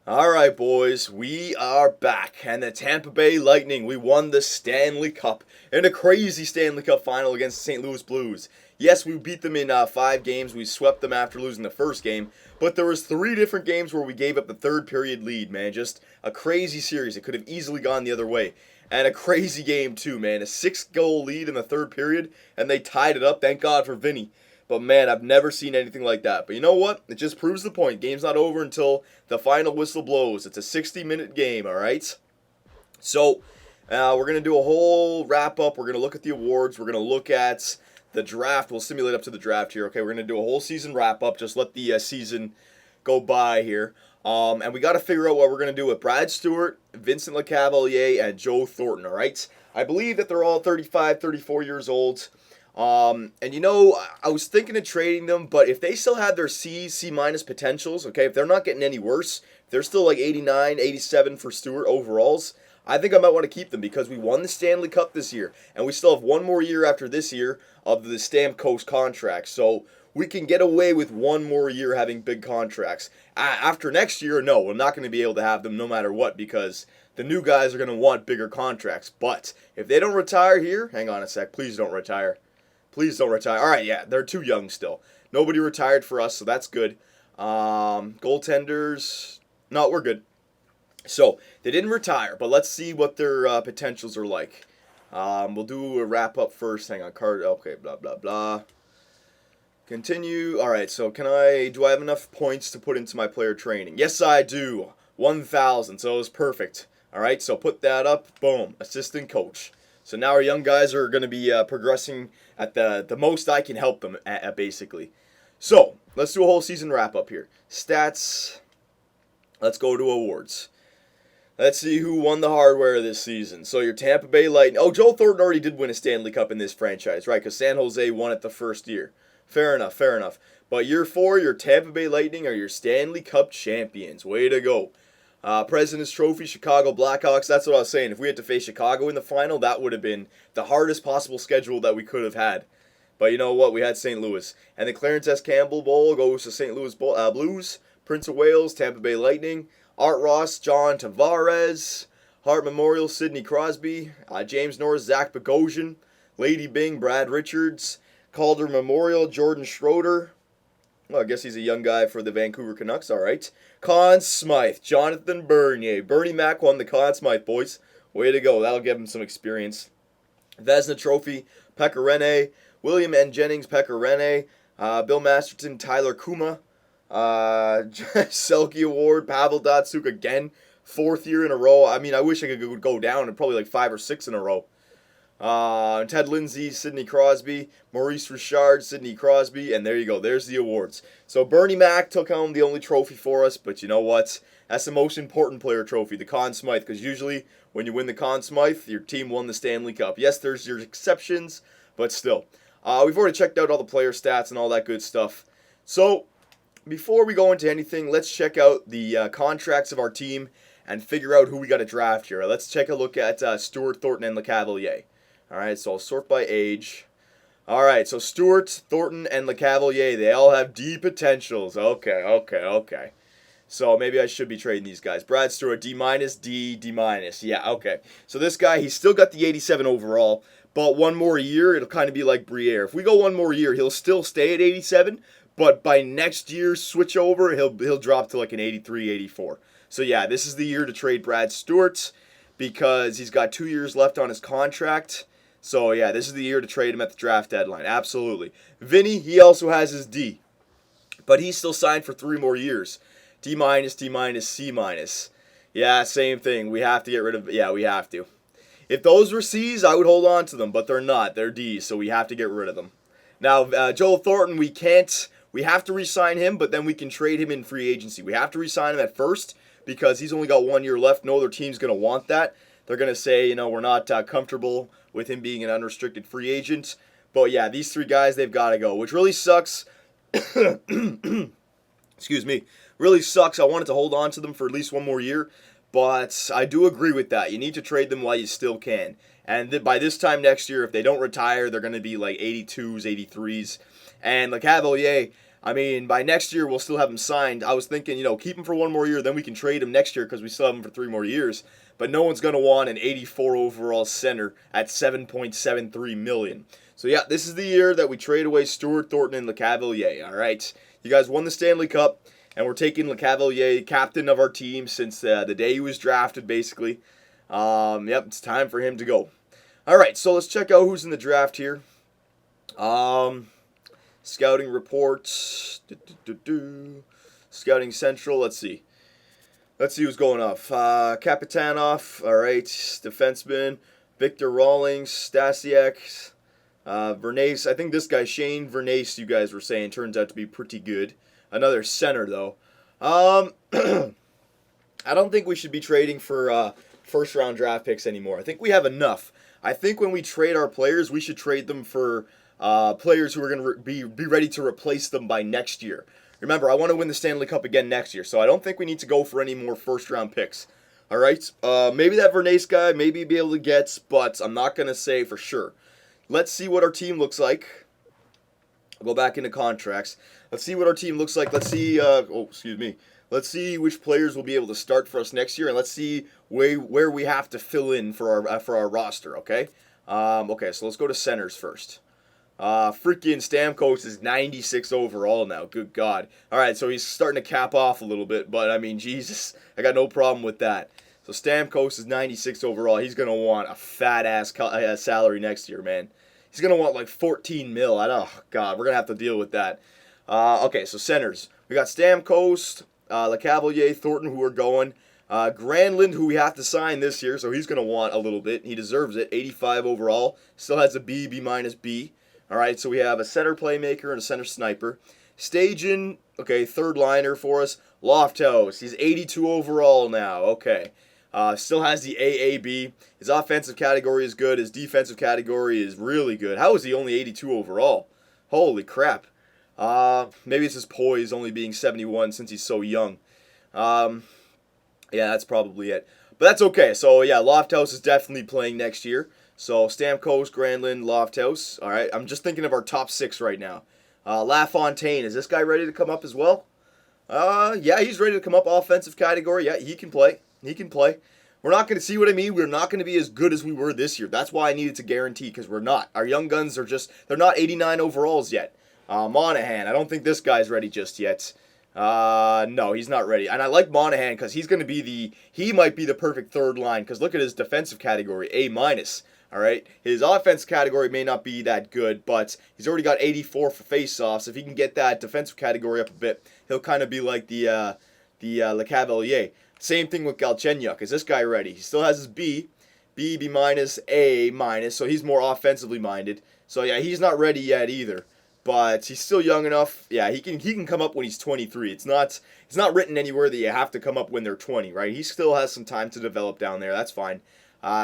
All right, boys, we are back, and the Tampa Bay Lightning, we won the Stanley Cup in a crazy Stanley Cup final against the St. Louis Blues. Yes, we beat them in 5 games. We swept them after losing the first game, but there was 3 different games where we gave up the third period lead, man. Just a crazy series. It could have easily gone the other way. And a crazy game, too, man. A 6-goal lead in the third period, and they tied it up. Thank God for Vinny. But man, I've never seen anything like that. But you know what? It just proves the point. Game's not over until the final whistle blows. It's a 60-minute game, all right? So we're going to do a whole wrap-up. We're going to look at the awards. We're going to look at the draft. We'll simulate up to the draft here. Okay, we're going to do a whole season wrap-up. Just let the season go by here. And we got to figure out what we're going to do with Brad Stewart, Vincent LeCavalier, and Joe Thornton, all right? I believe that they're all 35, 34 years old. And you know, I was thinking of trading them, but if they still have their C minus potentials, okay, if they're not getting any worse, if they're still like 89, 87 for Stewart overalls, I think I might want to keep them because we won the Stanley Cup this year, and we still have one more year after this year of the Stamkos contract. So we can get away with one more year having big contracts. After next year, no, we're not going to be able to have them no matter what because the new guys are going to want bigger contracts. But if they don't retire here, hang on a sec, please don't retire. Please don't retire. All right, yeah, they're too young still. Nobody retired for us, so that's good. Goaltenders, no, we're good. So they didn't retire, but let's see what their potentials are like. We'll do a wrap up first. Hang on, card. Okay, blah blah blah. Continue. All right. So do I have enough points to put into my player training? Yes, I do. 1,000. So it was perfect. All right. So put that up. Boom. Assistant coach. So now our young guys are going to be progressing at the most I can help them at basically. So let's do a whole season wrap up here. Stats. Let's go to awards. Let's see who won the hardware this season. So your Tampa Bay Lightning. Oh, Joe Thornton already did win a Stanley Cup in this franchise, right? Because San Jose won it the first year. Fair enough, fair enough. But year 4, your Tampa Bay Lightning are your Stanley Cup champions. Way to go. President's Trophy, Chicago Blackhawks. That's what I was saying. If we had to face Chicago in the final, that would have been the hardest possible schedule that we could have had. But you know what? We had St. Louis. And the Clarence S. Campbell Bowl goes to St. Louis Blues, Prince of Wales, Tampa Bay Lightning, Art Ross, John Tavares, Hart Memorial, Sidney Crosby, James Norris, Zach Bogosian, Lady Bing, Brad Richards, Calder Memorial, Jordan Schroeder. Well, I guess he's a young guy for the Vancouver Canucks, all right. Conn Smythe, Jonathan Bernier. Bernie Mac won the Conn Smythe, boys. Way to go. That'll give him some experience. Vezina Trophy, Pekka Rinne, William N. Jennings, Pekka Rinne, Bill Masterton, Tyler Kuma, Selke Award, Pavel Datsyuk again, 4th year in a row. I mean, I wish I could go down and probably like 5 or 6 in a row. Ted Lindsay, Sidney Crosby, Maurice Richard, Sidney Crosby, and there you go. There's the awards. So Bernie Mac took home the only trophy for us, but you know what? That's the most important player trophy, the Conn Smythe, because usually when you win the Conn Smythe, your team won the Stanley Cup. Yes, there's your exceptions, but still. We've already checked out all the player stats and all that good stuff. So before we go into anything, let's check out the contracts of our team and figure out who we got to draft here. Let's take a look at Stewart, Thornton, and LeCavalier. All right, so I'll sort by age. All right, so Stewart, Thornton, and LeCavalier, they all have D potentials. Okay. So maybe I should be trading these guys. Brad Stewart, D-, D-. Yeah, okay. So this guy, he's still got the 87 overall, but one more year, it'll kind of be like Briere. If we go one more year, he'll still stay at 87, but by next year's switch over, he'll drop to like an 83, 84. So yeah, this is the year to trade Brad Stewart because he's got 2 years left on his contract. So yeah, this is the year to trade him at the draft deadline. Absolutely. Vinny, he also has his D, but he's still signed for 3 more years. D-, D-, C-. Yeah, same thing. We have to get rid of. Yeah, we have to. If those were C's, I would hold on to them, but they're not. They're D's, so we have to get rid of them. Now, Joel Thornton, we can't. We have to re-sign him, but then we can trade him in free agency. We have to re-sign him at first because he's only got 1 year left. No other team's going to want that. They're going to say, we're not comfortable with him being an unrestricted free agent. But yeah, these 3 guys, they've got to go, which really sucks. Excuse me. Really sucks. I wanted to hold on to them for at least 1 more year. But I do agree with that. You need to trade them while you still can. And by this time next year, if they don't retire, they're going to be like 82s, 83s. And LeCavalier, I mean, by next year, we'll still have him signed. I was thinking, keep him for one more year, then we can trade him next year because we still have him for 3 more years. But no one's going to want an 84 overall center at $7.73 million. So, yeah, this is the year that we trade away Stewart, Thornton, and LeCavalier, all right? You guys won the Stanley Cup, and we're taking LeCavalier, captain of our team since the day he was drafted, basically. Yep, it's time for him to go. All right, so let's check out who's in the draft here. Scouting reports. Scouting Central, let's see. Let's see who's going off. Kapitanov, all right, defenseman. Victor Rawlings, Stasiak, Vernace. I think this guy, Shane Vernace, you guys were saying, turns out to be pretty good. Another center, though. I don't think we should be trading for first-round draft picks anymore. I think we have enough. I think when we trade our players, we should trade them for players who are going to be ready to replace them by next year. Remember, I want to win the Stanley Cup again next year, so I don't think we need to go for any more first-round picks. All right? Maybe that Vernace guy, maybe be able to get, but I'm not going to say for sure. Let's see what our team looks like. I'll go back into contracts. Let's see what our team looks like. Let's see, Let's see which players will be able to start for us next year, and let's see where we have to fill in for our roster, okay? Okay, so let's go to centers first. Freaking Stamkos is 96 overall now. Good God. All right, so he's starting to cap off a little bit, but I mean, Jesus, I got no problem with that. So Stamkos is 96 overall. He's going to want a fat-ass salary next year, man. He's going to want like 14 mil. Oh, God, we're going to have to deal with that. Okay, so centers. We got Stamkos, LeCavalier, Thornton, who are going. Granlund, who we have to sign this year, so he's going to want a little bit. He deserves it. 85 overall. Still has a B, B-. All right, so we have a center playmaker and a center sniper. Stajan, okay, third liner for us. Lofthouse, he's 82 overall now. Okay. Still has the AAB. His offensive category is good. His defensive category is really good. How is he only 82 overall? Holy crap. Maybe it's his poise only being 71 since he's so young. Yeah, that's probably it. But that's okay. So, yeah, Lofthouse is definitely playing next year. So, Stamkos, Granlund, Lofthouse. All right, I'm just thinking of our top 6 right now. LaFontaine, is this guy ready to come up as well? Yeah, he's ready to come up offensive category. Yeah, he can play. He can play. We're not going to see what I mean. We're not going to be as good as we were this year. That's why I needed to guarantee, because we're not. Our young guns are they're not 89 overalls yet. Monahan, I don't think this guy's ready just yet. No, he's not ready. And I like Monahan because he's going to be he might be the perfect third line, because look at his defensive category, A-. All right, his offense category may not be that good, but he's already got 84 for faceoffs. If he can get that defensive category up a bit, he'll kind of be like the LeCavalier. Same thing with Galchenyuk. Is this guy ready? He still has his B, B-, A-, so he's more offensively minded. So yeah, he's not ready yet either, but he's still young enough. Yeah, he can come up when he's 23. It's not written anywhere that you have to come up when they're 20, right? He still has some time to develop down there. That's fine.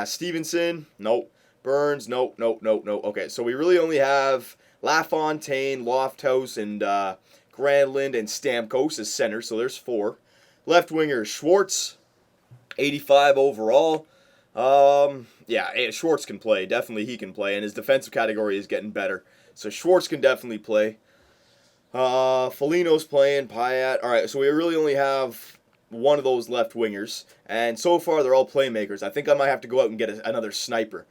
Stevenson, nope. Burns, nope. Okay, so we really only have LaFontaine, Lofthouse, and Granlund and Stamkos as center, so there's 4. Left winger, Schwartz, 85 overall. Yeah, Schwartz can play. Definitely he can play, and his defensive category is getting better. So Schwartz can definitely play. Foligno's playing, Payat. All right, so we really only have one of those left wingers, and so far they're all playmakers. I think I might have to go out and get another sniper.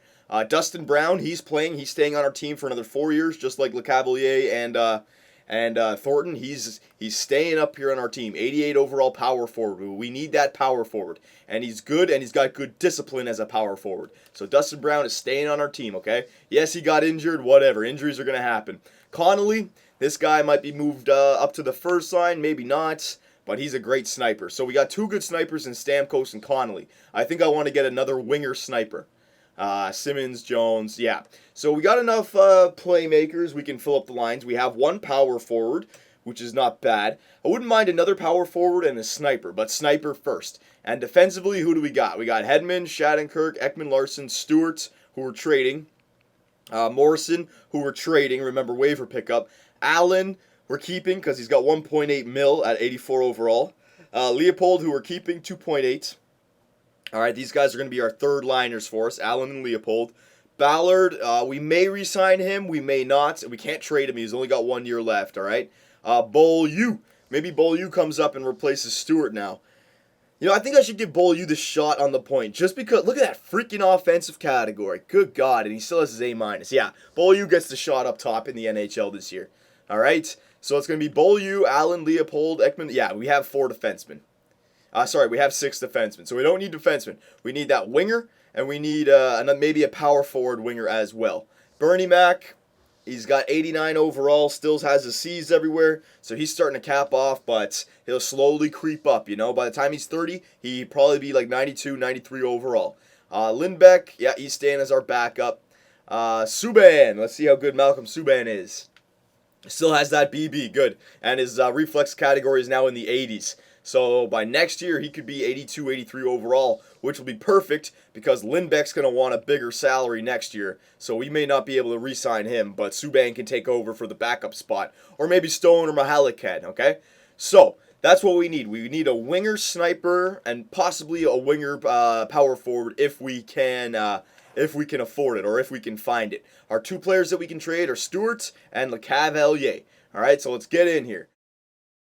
Dustin Brown, he's playing. He's staying on our team for another 4 years, just like LeCavalier and Thornton. He's staying up here on our team. 88 overall power forward. We need that power forward, and he's good, and he's got good discipline as a power forward. So Dustin Brown is staying on our team. Okay. Yes, he got injured. Whatever. Injuries are gonna happen. Connolly, this guy might be moved up to the first line. Maybe not. But he's a great sniper. So we got 2 good snipers in Stamkos and Connolly. I think I want to get another winger sniper. Simmons, Jones, yeah. So we got enough playmakers. We can fill up the lines. We have 1 power forward, which is not bad. I wouldn't mind another power forward and a sniper, but sniper first. And defensively, who do we got? We got Hedman, Shattenkirk, Ekman-Larsson, Stewart, who we're trading. Morrison, who we're trading. Remember, waiver pickup. Allen, we're keeping because he's got 1.8 mil at 84 overall. Leopold, who we're keeping, 2.8. All right, these guys are going to be our third liners for us, Allen and Leopold. Ballard, we may re-sign him, we may not. We can't trade him. He's only got 1 year left, all right? Beaulieu. Maybe Beaulieu comes up and replaces Stewart now. I think I should give Beaulieu the shot on the point, just because, look at that freaking offensive category. Good God, and he still has his A-. Yeah, Beaulieu gets the shot up top in the NHL this year. All right? So it's going to be Beaulieu, Allen, Leopold, Ekman. Yeah, we have 4 defensemen. We have 6 defensemen. So we don't need defensemen. We need that winger, and we need maybe a power forward winger as well. Bernie Mac, he's got 89 overall, still has his C's everywhere, so he's starting to cap off, but he'll slowly creep up, By the time he's 30, he'd probably be like 92, 93 overall. Lindbeck, yeah, he's staying as our backup. Subban, let's see how good Malcolm Subban is. Still has that BB, good. And his reflex category is now in the 80s. So by next year, he could be 82, 83 overall, which will be perfect because Lindbeck's going to want a bigger salary next year. So we may not be able to re-sign him, but Subban can take over for the backup spot. Or maybe Stone or Mahalik can, okay? So that's what we need. We need a winger sniper and possibly a winger power forward if we can afford it or if we can find it. Our 2 players that we can trade are Stewart and LeCavalier. All right, so let's get in here.